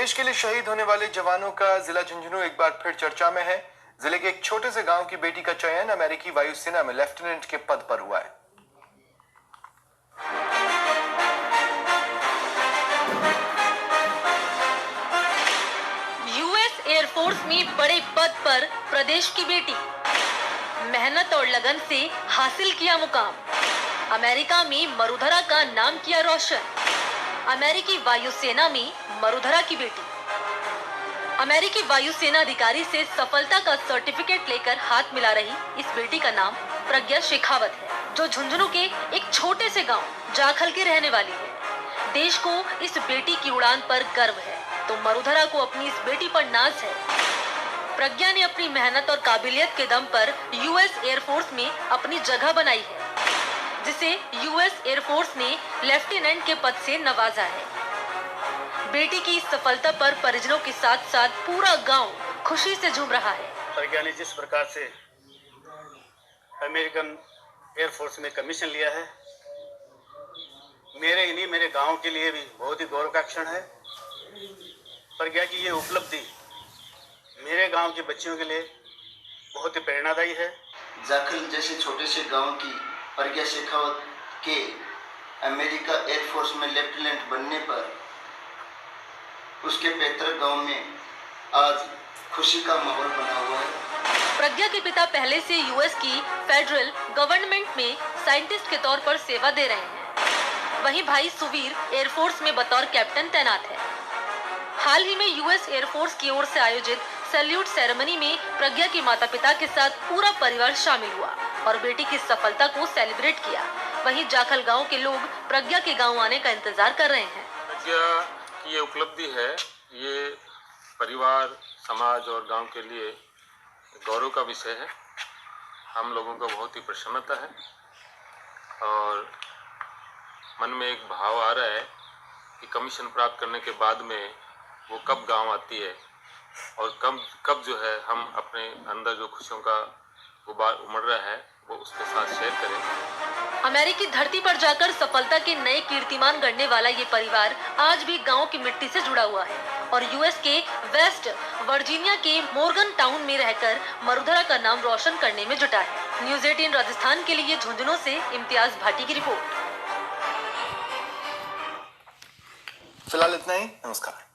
देश के लिए शहीद होने वाले जवानों का जिला झुंझुनू एक बार फिर चर्चा में है। जिले के एक छोटे से गांव की बेटी का चयन अमेरिकी वायुसेना में लेफ्टिनेंट के पद पर हुआ है। यूएस एयरफोर्स में बड़े पद पर प्रदेश की बेटी, मेहनत और लगन से हासिल किया मुकाम। अमेरिका में मरुधरा का नाम किया रोशन। अमेरिकी वायुसेना में मरुधरा की बेटी। अमेरिकी वायुसेना अधिकारी से सफलता का सर्टिफिकेट लेकर हाथ मिला रही इस बेटी का नाम प्रज्ञा शेखावत है, जो झुंझुनू के एक छोटे से गांव जाखल की रहने वाली है। देश को इस बेटी की उड़ान पर गर्व है तो मरुधरा को अपनी इस बेटी पर नाज है। प्रज्ञा ने अपनी मेहनत और काबिलियत के दम पर यूएस एयरफोर्स में अपनी जगह बनाई है, जिसे यूएस एयरफोर्स ने लेफ्टिनेंट के पद से नवाजा है। बेटी की इस सफलता पर परिजनों के साथ साथ पूरा गांव खुशी से झूम रहा है। प्रज्ञा ने जिस प्रकार से अमेरिकन एयरफोर्स में कमीशन लिया है, मेरे ही नहीं मेरे गांव के लिए भी बहुत ही गौरव का क्षण है। प्रज्ञा की ये उपलब्धि मेरे गांव के बच्चियों के लिए बहुत ही प्रेरणादायी है। जाखल जैसे छोटे से गांव की प्रज्ञा शेखावत के अमेरिका एयरफोर्स में लेफ्टिनेंट बनने पर उसके पैतृक गांव में आज खुशी का माहौल बना हुआ है। प्रज्ञा के पिता पहले से यूएस की फेडरल गवर्नमेंट में साइंटिस्ट के तौर पर सेवा दे रहे हैं। वहीं भाई सुवीर एयरफोर्स में बतौर कैप्टन तैनात है। हाल ही में यूएस एयरफोर्स की ओर से आयोजित सैल्यूट सेरेमनी में प्रज्ञा के माता पिता के साथ पूरा परिवार शामिल हुआ और बेटी की सफलता को सेलिब्रेट किया। वहीं जाखल गांव के लोग प्रज्ञा के गांव आने का इंतजार कर रहे हैं। प्रज्ञा की ये उपलब्धि है, ये परिवार, समाज और गांव के लिए गौरव का विषय है। हम लोगों को बहुत ही प्रसन्नता है और मन में एक भाव आ रहा है कि कमीशन प्राप्त करने के बाद में वो कब गांव आती है और कब जो है हम अपने अंदर जो खुशियों का गुबार उमड़ रहा है वो उसके साथ शेयर करें। अमेरिकी धरती पर जाकर सफलता के नए कीर्तिमान गढ़ने वाला ये परिवार आज भी गांव की मिट्टी से जुड़ा हुआ है और यूएस के वेस्ट वर्जीनिया के मॉर्गन टाउन में रहकर मरुधरा का नाम रोशन करने में जुटा है। न्यूज़ 18 राजस्थान के लिए झुंझुनू से इम्तियाज भाटी की रिपोर्ट। फिलहाल इतना ही। नमस्कार।